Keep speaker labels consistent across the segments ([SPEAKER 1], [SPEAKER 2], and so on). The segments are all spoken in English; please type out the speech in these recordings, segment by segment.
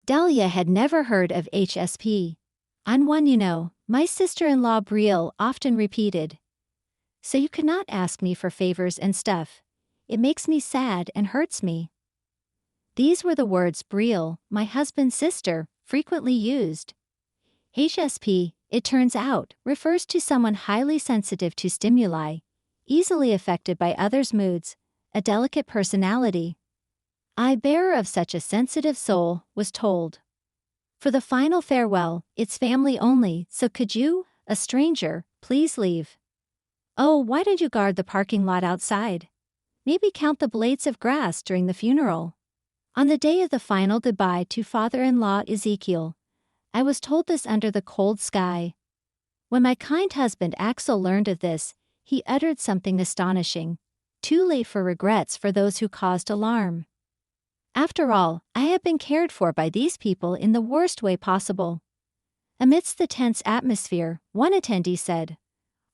[SPEAKER 1] Dahlia had never heard of HSP. "On one, my sister-in-law Brielle often repeated. So you cannot ask me for favors and stuff. It makes me sad and hurts me." These were the words Brielle, my husband's sister, frequently used. HSP, it turns out, refers to someone highly sensitive to stimuli, easily affected by others' moods, a delicate personality. "I, bearer of such a sensitive soul," was told. "For the final farewell, it's family only, so could you, a stranger, please leave? Oh, why don't you guard the parking lot outside? Maybe count the blades of grass during the funeral." On the day of the final goodbye to father-in-law Ezekiel, I was told this under the cold sky. When my kind husband Axel learned of this, he uttered something astonishing. Too late for regrets for those who caused alarm. After all, I had been cared for by these people in the worst way possible. Amidst the tense atmosphere, one attendee said,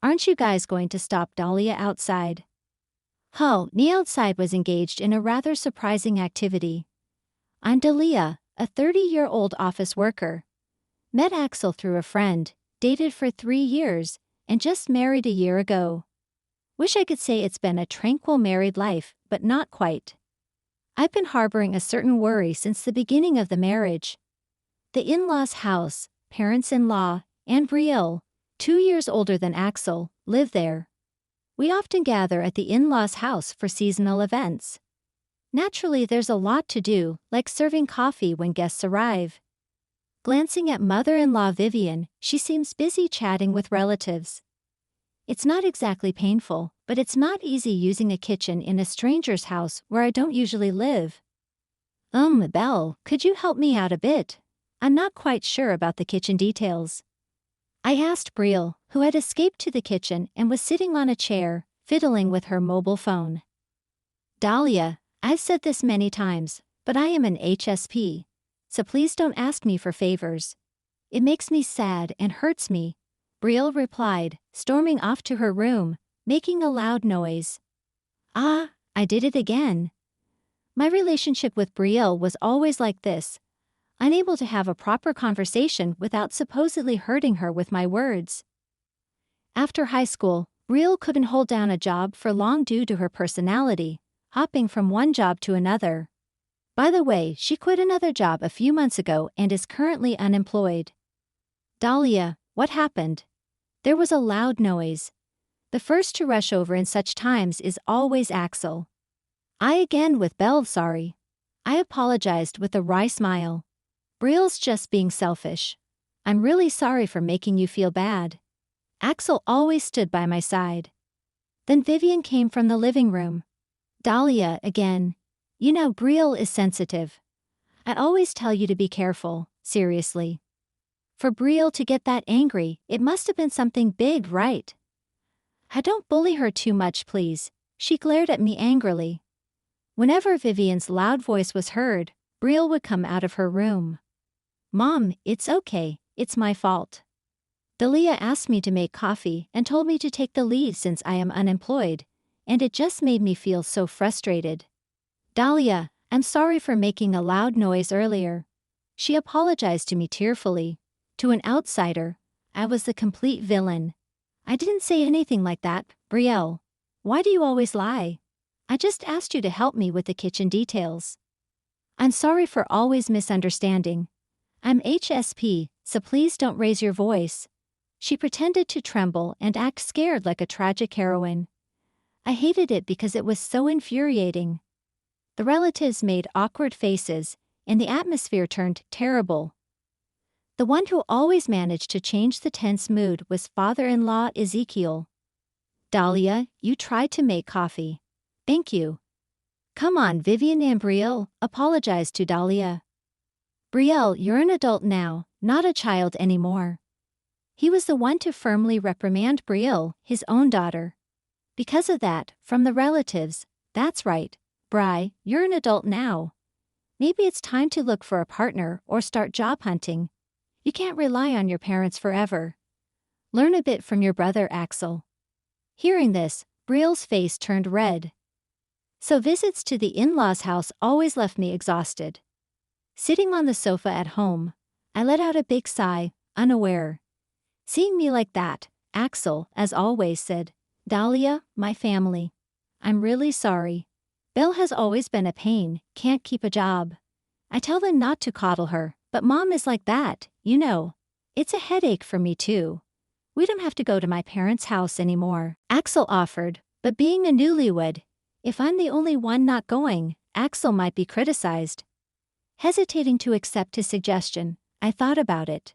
[SPEAKER 1] "Aren't you guys going to stop Dahlia outside?" Ni outside was engaged in a rather surprising activity. I'm Dahlia, a 30-year-old office worker. Met Axel through a friend, dated for 3 years, and just married a year ago. Wish I could say it's been a tranquil married life, but not quite. I've been harboring a certain worry since the beginning of the marriage. The in-laws' house, parents-in-law, and Brielle, 2 years older than Axel, live there. We often gather at the in-laws' house for seasonal events. Naturally, there's a lot to do, like serving coffee when guests arrive. Glancing at mother-in-law Vivian, she seems busy chatting with relatives. It's not exactly painful, but it's not easy using a kitchen in a stranger's house where I don't usually live. Belle, could you help me out a bit? I'm not quite sure about the kitchen details." I asked Brielle, who had escaped to the kitchen and was sitting on a chair, fiddling with her mobile phone. "Dahlia, I've said this many times, but I am an HSP, so please don't ask me for favors. It makes me sad and hurts me," Brielle replied, storming off to her room, making a loud noise. I did it again. My relationship with Brielle was always like this, unable to have a proper conversation without supposedly hurting her with my words. After high school, Brielle couldn't hold down a job for long due to her personality, hopping from one job to another. By the way, she quit another job a few months ago and is currently unemployed. "Dahlia, what happened?" There was a loud noise. The first to rush over in such times is always Axel. I again with Belle, sorry. I apologized with a wry smile. "Brielle's just being selfish. I'm really sorry for making you feel bad." Axel always stood by my side. Then Vivian came from the living room. "Dahlia, again. Brielle is sensitive. I always tell you to be careful, seriously. For Brielle to get that angry, it must have been something big, right? Don't bully her too much, please." She glared at me angrily. Whenever Vivian's loud voice was heard, Brielle would come out of her room. "Mom, it's okay, it's my fault. Dahlia asked me to make coffee and told me to take the lead since I am unemployed, and it just made me feel so frustrated. Dahlia, I'm sorry for making a loud noise earlier." She apologized to me tearfully. To an outsider, I was the complete villain. "I didn't say anything like that, Brielle. Why do you always lie? I just asked you to help me with the kitchen details. I'm sorry for always misunderstanding. I'm HSP, so please don't raise your voice." She pretended to tremble and act scared like a tragic heroine. I hated it because it was so infuriating. The relatives made awkward faces, and the atmosphere turned terrible. The one who always managed to change the tense mood was father-in-law Ezekiel. "Dahlia, you tried to make coffee. Thank you." "Come on, Vivian and Brielle," apologized to Dahlia. "Brielle, you're an adult now, not a child anymore." He was the one to firmly reprimand Brielle, his own daughter. Because of that, from the relatives, "That's right, Bri, you're an adult now. Maybe it's time to look for a partner or start job hunting. You can't rely on your parents forever. Learn a bit from your brother Axel." Hearing this, Brielle's face turned red. So visits to the in-laws' house always left me exhausted. Sitting on the sofa at home, I let out a big sigh, unaware. Seeing me like that, Axel, as always, said, "Dahlia, my family. I'm really sorry. Belle has always been a pain, can't keep a job. I tell them not to coddle her, but Mom is like that, you know. It's a headache for me too. We don't have to go to my parents' house anymore," Axel offered, but being a newlywed, if I'm the only one not going, Axel might be criticized. Hesitating to accept his suggestion, I thought about it.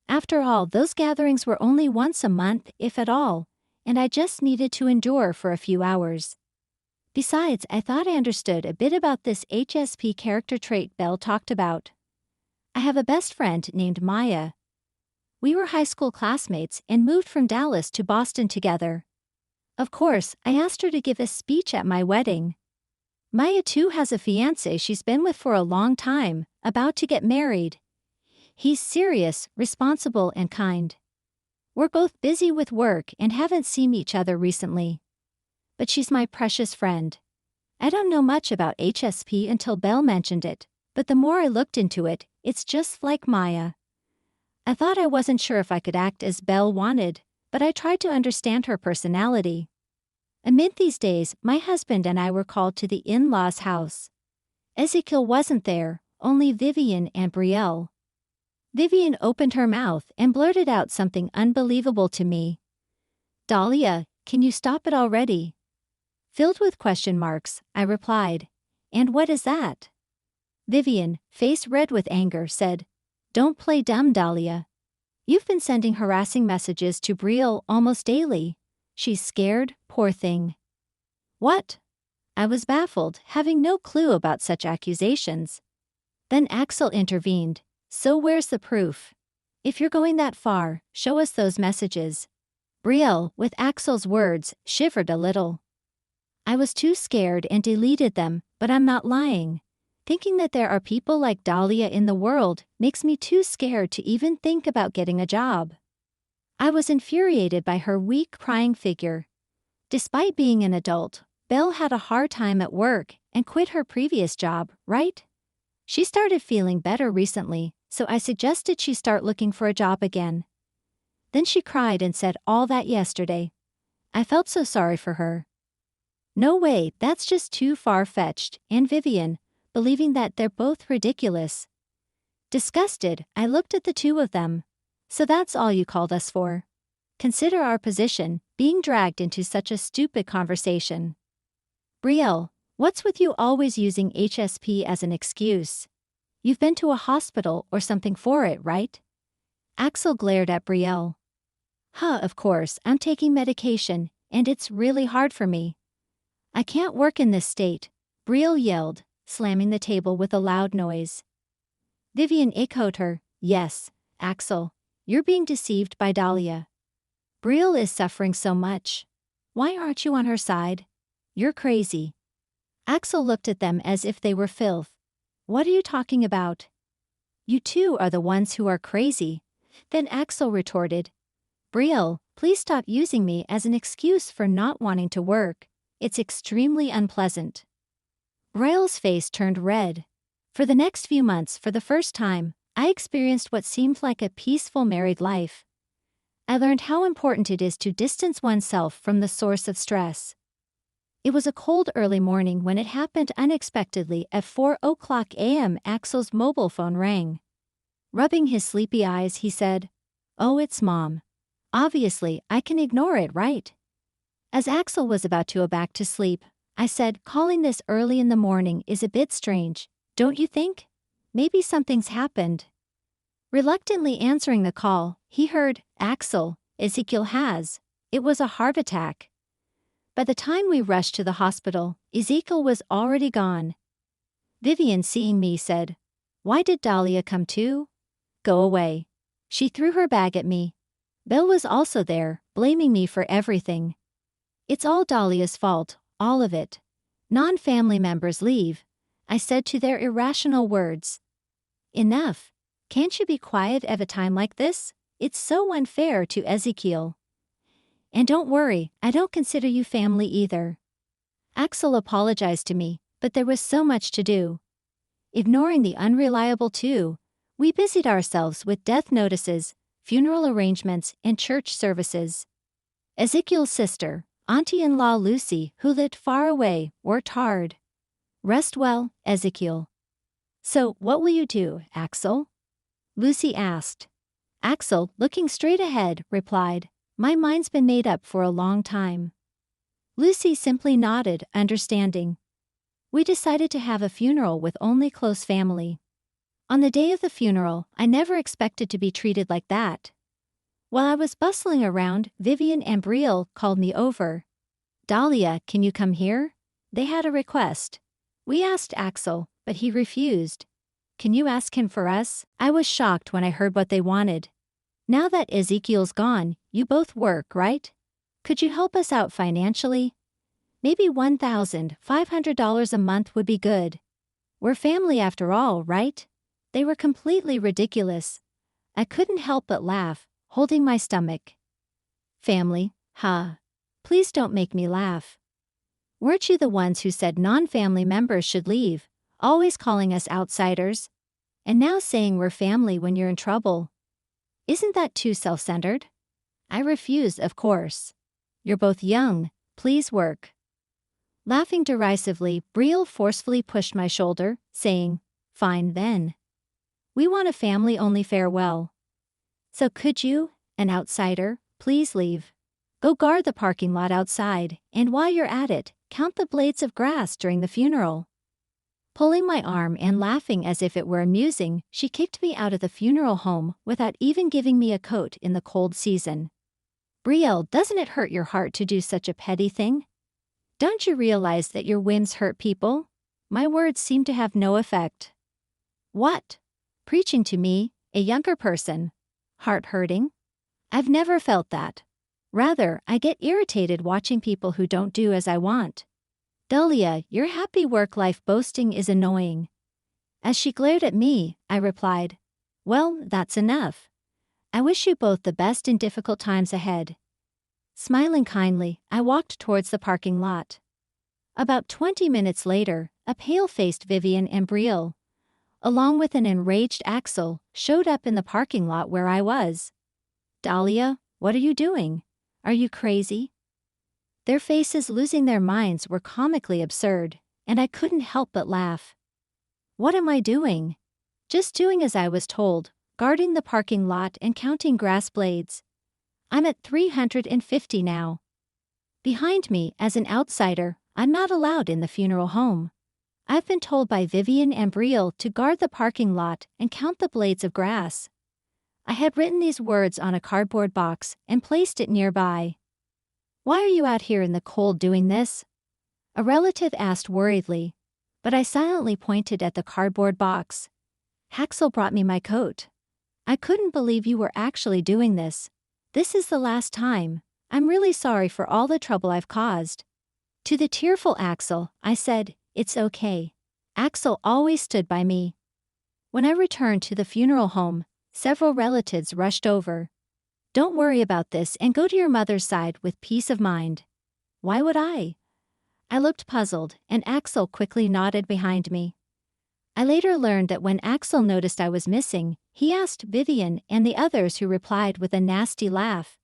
[SPEAKER 1] After all, those gatherings were only once a month, if at all, and I just needed to endure for a few hours. Besides, I thought I understood a bit about this HSP character trait Belle talked about. I have a best friend named Maya. We were high school classmates and moved from Dallas to Boston together. Of course, I asked her to give a speech at my wedding. Maya too has a fiancé she's been with for a long time, about to get married. He's serious, responsible, and kind. We're both busy with work and haven't seen each other recently. But she's my precious friend. I don't know much about HSP until Belle mentioned it, but the more I looked into it, it's just like Maya. I thought I wasn't sure if I could act as Belle wanted, but I tried to understand her personality. Amid these days, my husband and I were called to the in-laws' house. Ezekiel wasn't there, only Vivian and Brielle. Vivian opened her mouth and blurted out something unbelievable to me. "Dahlia, can you stop it already?" Filled with question marks, I replied, "And what is that?" Vivian, face red with anger, said, "Don't play dumb, Dahlia. You've been sending harassing messages to Brielle almost daily. She's scared, poor thing." "What?" I was baffled, having no clue about such accusations. Then Axel intervened. "So where's the proof? If you're going that far, show us those messages." Brielle, with Axel's words, shivered a little. "I was too scared and deleted them, but I'm not lying. Thinking that there are people like Dahlia in the world makes me too scared to even think about getting a job." I was infuriated by her weak, crying figure. Despite being an adult, Belle had a hard time at work and quit her previous job, right? She started feeling better recently, so I suggested she start looking for a job again. Then she cried and said all that yesterday. I felt so sorry for her. "No way, that's just too far-fetched," and Vivian, believing that they're both ridiculous. Disgusted, I looked at the two of them. "So that's all you called us for? Consider our position, being dragged into such a stupid conversation." "Brielle, what's with you always using HSP as an excuse? You've been to a hospital or something for it, right?" Axel glared at Brielle. Of course, I'm taking medication, and it's really hard for me. I can't work in this state," Brielle yelled, slamming the table with a loud noise. Vivian echoed her, "Yes, Axel, you're being deceived by Dahlia. Brielle is suffering so much. Why aren't you on her side? You're crazy." Axel looked at them as if they were filth. "What are you talking about? You two are the ones who are crazy." Then Axel retorted, "Brielle, please stop using me as an excuse for not wanting to work. It's extremely unpleasant." Brielle's face turned red. For the next few months, for the first time, I experienced what seemed like a peaceful married life. I learned how important it is to distance oneself from the source of stress. It was a cold early morning when it happened unexpectedly. At 4:00 a.m. Axel's mobile phone rang. Rubbing his sleepy eyes, he said, "Oh, it's Mom. Obviously, I can ignore it, right?" As Axel was about to go back to sleep, I said, "Calling this early in the morning is a bit strange, don't you think? Maybe something's happened." Reluctantly answering the call, he heard, "Axel, Ezekiel has. It was a heart attack." By the time we rushed to the hospital, Ezekiel was already gone. Vivian, seeing me, said, "Why did Dahlia come too? Go away." She threw her bag at me. Belle was also there, blaming me for everything. "It's all Dahlia's fault, all of it. Non-family members leave," I said to their irrational words. "Enough. Can't you be quiet at a time like this? It's so unfair to Ezekiel. And don't worry, I don't consider you family either." Axel apologized to me, but there was so much to do. Ignoring the unreliable too, we busied ourselves with death notices, funeral arrangements, and church services. Ezekiel's sister, auntie-in-law Lucy, who lived far away, worked hard. Rest well, Ezekiel. So, what will you do, Axel? Lucy asked. Axel, looking straight ahead, replied, My mind's been made up for a long time. Lucy simply nodded, understanding. We decided to have a funeral with only close family. On the day of the funeral, I never expected to be treated like that. While I was bustling around, Vivian and Brielle called me over. Dahlia, can you come here? They had a request. We asked Axel, but he refused. Can you ask him for us? I was shocked when I heard what they wanted. Now that Ezekiel's gone, you both work, right? Could you help us out financially? Maybe $1,500 a month would be good. We're family after all, right? They were completely ridiculous. I couldn't help but laugh, holding my stomach. Family, huh? Please don't make me laugh. Weren't you the ones who said non-family members should leave, always calling us outsiders? And now saying we're family when you're in trouble. Isn't that too self-centered? I refused, of course. You're both young, please work. Laughing derisively, Brielle forcefully pushed my shoulder, saying, Fine then. We want a family-only farewell. So could you, an outsider, please leave? Go guard the parking lot outside, and while you're at it, count the blades of grass during the funeral. Pulling my arm and laughing as if it were amusing, she kicked me out of the funeral home without even giving me a coat in the cold season. Brielle, doesn't it hurt your heart to do such a petty thing? Don't you realize that your whims hurt people? My words seem to have no effect. What? Preaching to me, a younger person. Heart hurting? I've never felt that. Rather, I get irritated watching people who don't do as I want. Dahlia, your happy work-life boasting is annoying. As she glared at me, I replied, Well, that's enough. I wish you both the best in difficult times ahead. Smiling kindly, I walked towards the parking lot. About 20 minutes later, a pale-faced Vivian and Brielle, along with an enraged Axel, showed up in the parking lot where I was. Dahlia, what are you doing? Are you crazy? Their faces losing their minds were comically absurd, and I couldn't help but laugh. What am I doing? Just doing as I was told, guarding the parking lot and counting grass blades. I'm at 350 now. Behind me, as an outsider, I'm not allowed in the funeral home. I've been told by Vivian and Brielle to guard the parking lot and count the blades of grass. I had written these words on a cardboard box and placed it nearby. Why are you out here in the cold doing this? A relative asked worriedly, but I silently pointed at the cardboard box. Axel brought me my coat. I couldn't believe you were actually doing this. This is the last time. I'm really sorry for all the trouble I've caused. To the tearful Axel, I said, It's okay. Axel always stood by me. When I returned to the funeral home, several relatives rushed over. Don't worry about this and go to your mother's side with peace of mind. Why would I? I looked puzzled, and Axel quickly nodded behind me. I later learned that when Axel noticed I was missing, he asked Vivian and the others, who replied with a nasty laugh.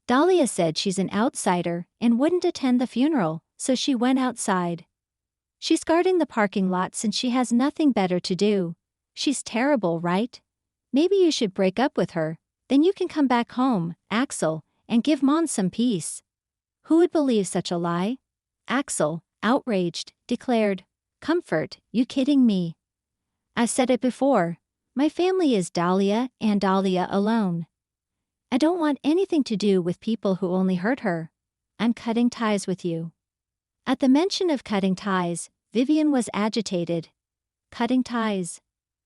[SPEAKER 1] Dahlia said she's an outsider and wouldn't attend the funeral, so she went outside. She's guarding the parking lot since she has nothing better to do. She's terrible, right? Maybe you should break up with her. Then you can come back home, Axel, and give Mom some peace. Who would believe such a lie? Axel, outraged, declared, Comfort, you kidding me? I've said it before. My family is Dahlia and Dahlia alone. I don't want anything to do with people who only hurt her. I'm cutting ties with you. At the mention of cutting ties, Vivian was agitated. Cutting ties.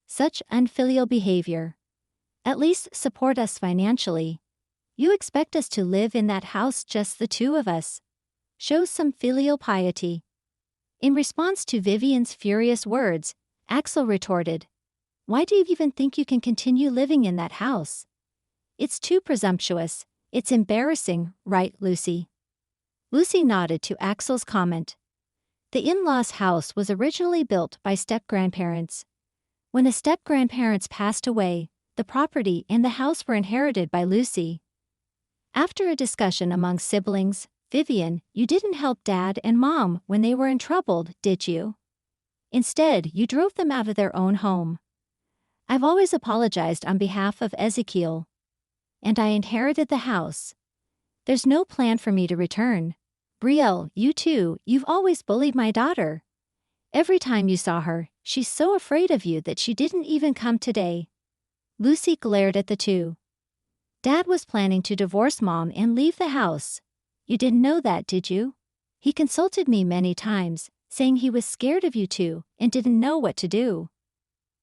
[SPEAKER 1] Such unfilial behavior. At least support us financially. You expect us to live in that house, just the two of us. Show some filial piety. In response to Vivian's furious words, Axel retorted, Why do you even think you can continue living in that house? It's too presumptuous. It's embarrassing, right, Lucy? Lucy nodded to Axel's comment. The in-laws' house was originally built by step-grandparents. When the step-grandparents passed away, the property and the house were inherited by Lucy. After a discussion among siblings, Vivian, you didn't help Dad and Mom when they were in trouble, did you? Instead, you drove them out of their own home. I've always apologized on behalf of Ezekiel. And I inherited the house. There's no plan for me to return. Brielle, you too, you've always bullied my daughter. Every time you saw her, she's so afraid of you that she didn't even come today. Lucy glared at the two. Dad was planning to divorce Mom and leave the house. You didn't know that, did you? He consulted me many times, saying he was scared of you two and didn't know what to do.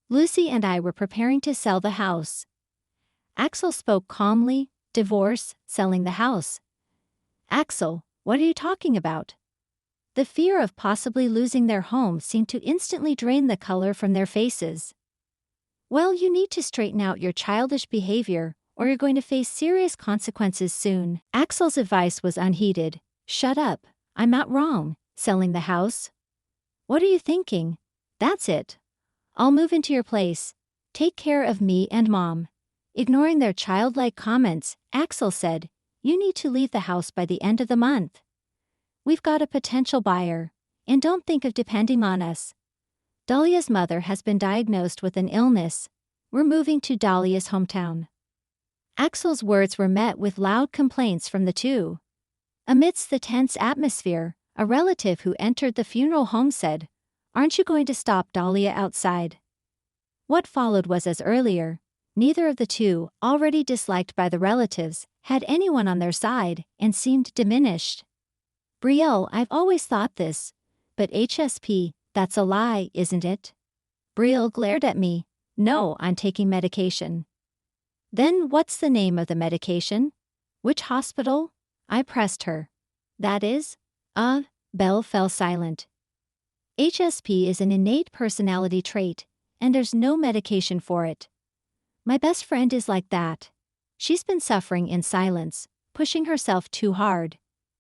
[SPEAKER 1] Lucy and I were preparing to sell the house. Axel spoke calmly. Divorce, selling the house. Axel, what are you talking about? The fear of possibly losing their home seemed to instantly drain the color from their faces. Well, you need to straighten out your childish behavior, or you're going to face serious consequences soon. Axel's advice was unheeded. Shut up, I'm not wrong. Selling the house? What are you thinking? That's it. I'll move into your place. Take care of me and Mom. Ignoring their childlike comments, Axel said, you need to leave the house by the end of the month. We've got a potential buyer, and don't think of depending on us. Dahlia's mother has been diagnosed with an illness. We're moving to Dahlia's hometown. Axel's words were met with loud complaints from the two. Amidst the tense atmosphere, a relative who entered the funeral home said, aren't you going to stop Dahlia outside? What followed was as earlier. Neither of the two, already disliked by the relatives, had anyone on their side and seemed diminished. Brielle, I've always thought this, but HSP, that's a lie, isn't it? Brielle glared at me. No, I'm taking medication. Then what's the name of the medication? Which hospital? I pressed her. That is? Belle fell silent. HSP is an innate personality trait, and there's no medication for it. My best friend is like that. She's been suffering in silence, pushing herself too hard.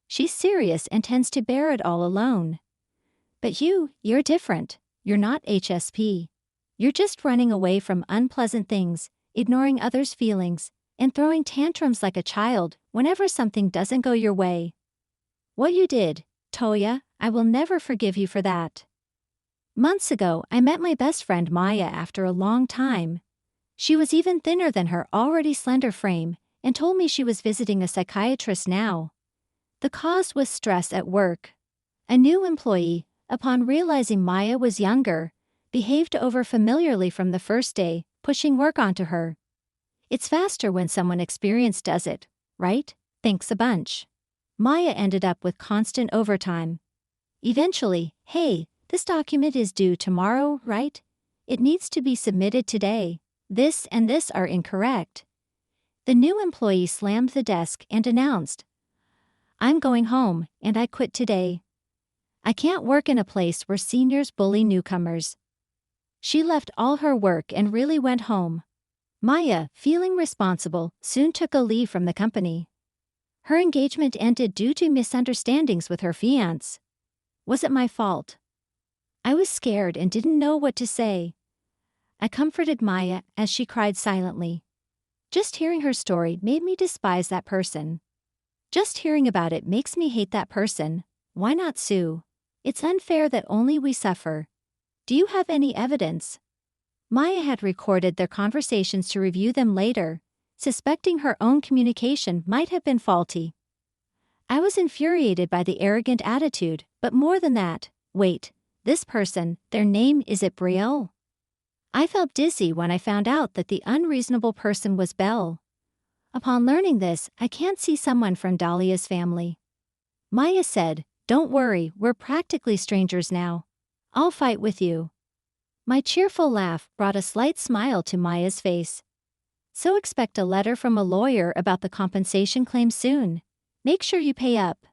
[SPEAKER 1] She's serious and tends to bear it all alone. But you're different. You're not HSP. You're just running away from unpleasant things, ignoring others' feelings, and throwing tantrums like a child whenever something doesn't go your way. What you did, Toya, I will never forgive you for that. Months ago, I met my best friend Maya after a long time. She was even thinner than her already slender frame and told me she was visiting a psychiatrist now. The cause was stress at work. A new employee, upon realizing Maya was younger, behaved over-familiarly from the first day, pushing work onto her. It's faster when someone experienced does it, right? Thanks a bunch. Maya ended up with constant overtime. Eventually, hey, this document is due tomorrow, right? It needs to be submitted today. This and this are incorrect. The new employee slammed the desk and announced, I'm going home, and I quit today. I can't work in a place where seniors bully newcomers. She left all her work and really went home. Maya, feeling responsible, soon took a leave from the company. Her engagement ended due to misunderstandings with her fiancé. Was it my fault? I was scared and didn't know what to say. I comforted Maya as she cried silently. Just hearing her story made me despise that person. Just hearing about it makes me hate that person. Why not sue? It's unfair that only we suffer. Do you have any evidence? Maya had recorded their conversations to review them later, suspecting her own communication might have been faulty. I was infuriated by the arrogant attitude, but more than that, wait, this person, their name is it Brielle? I felt dizzy when I found out that the unreasonable person was Belle. Upon learning this, I can't see someone from Dahlia's family. Maya said, don't worry, we're practically strangers now. I'll fight with you. My cheerful laugh brought a slight smile to Maya's face. So expect a letter from a lawyer about the compensation claim soon. Make sure you pay up.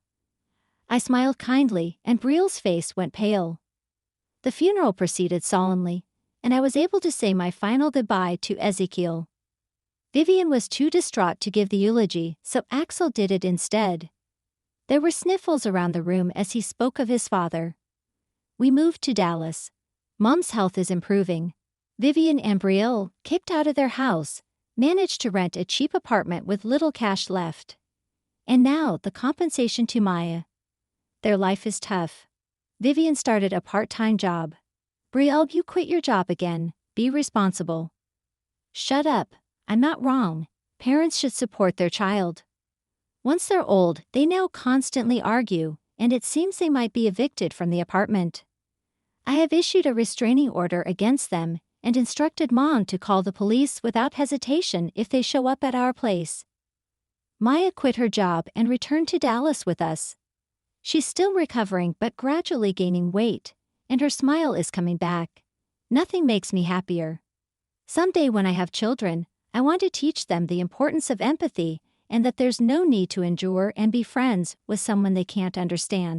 [SPEAKER 1] I smiled kindly, and Brielle's face went pale. The funeral proceeded solemnly, and I was able to say my final goodbye to Ezekiel. Vivian was too distraught to give the eulogy, so Axel did it instead. There were sniffles around the room as he spoke of his father. We moved to Dallas. Mom's health is improving. Vivian and Brielle, kicked out of their house, managed to rent a cheap apartment with little cash left. And now the compensation to Maya. Their life is tough. Vivian started a part-time job. Brielle, you quit your job again. Be responsible. Shut up. I'm not wrong. Parents should support their child. Once they're old, they now constantly argue, and it seems they might be evicted from the apartment. I have issued a restraining order against them and instructed Mom to call the police without hesitation if they show up at our place. Maya quit her job and returned to Dallas with us. She's still recovering but gradually gaining weight, and her smile is coming back. Nothing makes me happier. Someday when I have children, I want to teach them the importance of empathy and that there's no need to endure and be friends with someone they can't understand.